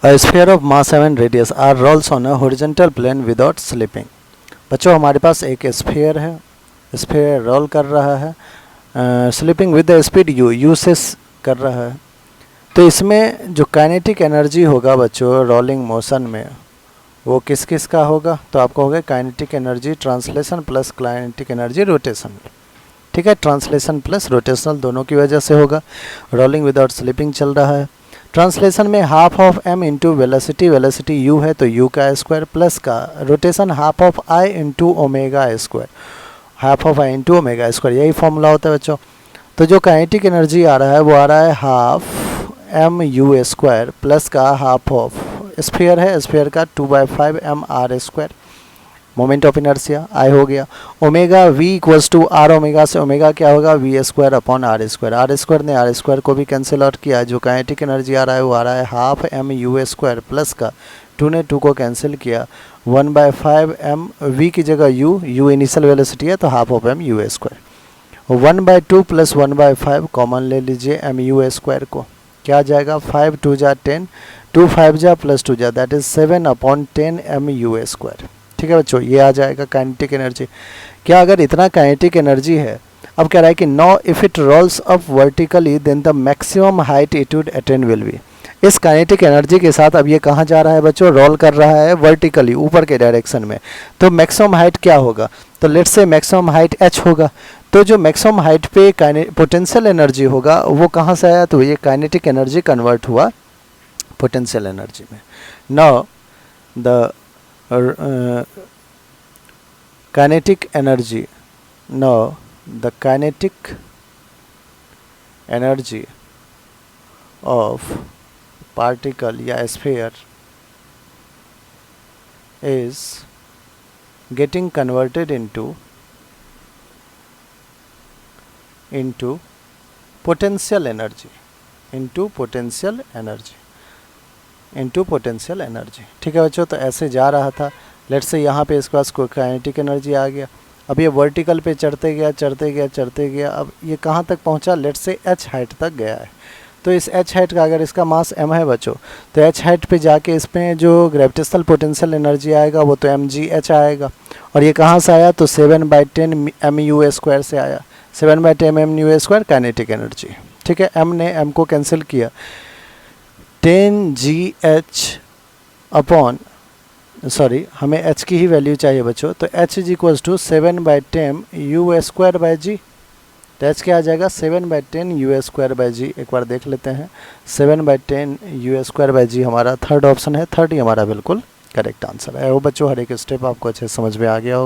A sphere of mass m and radius r rolls on a horizontal plane without slipping. बच्चों हमारे पास एक sphere है, sphere role कर रहा है slipping with the speed u से कर रहा है। तो इसमें जो काइनेटिक एनर्जी होगा बच्चों रोलिंग मोशन में वो किस किस का होगा, तो आपको होगा kinetic energy translation plus kinetic energy rotation. ठीक है, ट्रांसलेशन प्लस रोटेशनल दोनों की वजह से होगा। रोलिंग विदाउट स्लिपिंग चल रहा है। ट्रांसलेशन में half of m into velocity, velocity u है तो u का स्क्वायर प्लस का rotation half of i into omega square, half of i into omega square, यही फॉर्मूला होता है बच्चों। तो जो काइनेटिक एनर्जी आ रहा है वो आ रहा है half m u square plus का हाफ ऑफ स्फीयर है, स्फीयर का 2/5 m r square, moment of inertia I हो गया। Omega v equals to r, omega से ओमेगा क्या होगा v square upon r square, r square ने आर स्क्वायर को भी कैंसिल आउट किया। जो काइनेटिक एनर्जी आ रहा है वो आ रहा है half m u square plus का 2 ने 2 को कैंसिल किया 1/5 m, v की जगह u इनिशियल वेलोसिटी है तो half of m u square, 1/2 plus 1/5 common ले लीजिए m u स्क्वायर को, क्या आ जाएगा 5 2 जा 10, 2 5 जा प्लस 2 जा that is 7 upon 10 m u square. ठीक है बच्चों, ये आ जाएगा काइनेटिक एनर्जी। क्या अगर इतना काइनेटिक एनर्जी है, अब कह रहा है कि no if it rolls up vertically then the maximum height it would attain will be. इस काइनेटिक एनर्जी के साथ अब ये कहाँ जा रहा है बच्चों, रोल कर रहा है वर्टिकली ऊपर के डायरेक्शन में, तो मैक्सिमम हाइट क्या होगा, तो let's say maximum height h होगा। तो जो मैक्सिमम हाइट पे पोटेंशियल एनर्जी होगा वो कहाँ से आया, तो ये काइनेटिक एनर्जी कन्वर्ट हुआ पोटेंशियल एनर्जी में। Now the kinetic energy, now the kinetic energy of particle या sphere is getting converted into potential energy, into potential energy, into potential energy. ठीक है बच्चों, तो ऐसे जा रहा था। लेट्स से यहाँ पे इसके पास कोई काइनेटिक एनर्जी आ गया, अब ये वर्टिकल पे चढ़ते गया चढ़ते गया चढ़ते गया, अब ये कहाँ तक पहुँचा, लेट्स से h हाइट तक गया है। तो इस h हाइट का अगर इसका मास m है बच्चों, तो h हाइट पे जाके इसमें जो ग्रेविटेशनल पोटेंशियल एनर्जी आएगा वो तो mgh आएगा, और ये कहाँ से आया, तो 7/10 mu स्क्वायर से आया, 7/10 mu स्क्वायर काइनेटिक एनर्जी। ठीक है, m ने m को कैंसिल किया, 10gh अपॉन सॉरी हमें h की ही वैल्यू चाहिए बच्चों, तो h is equals to 7/10 u square by g, तो h क्या आ जाएगा 7/10 u स्क्वायर बाई जी। एक बार देख लेते हैं, 7/10 u स्क्वायर बाई जी हमारा थर्ड ऑप्शन है, थर्ड ही हमारा बिल्कुल करेक्ट आंसर है। वो बच्चों हर एक स्टेप आपको अच्छे समझ में आ गया हो।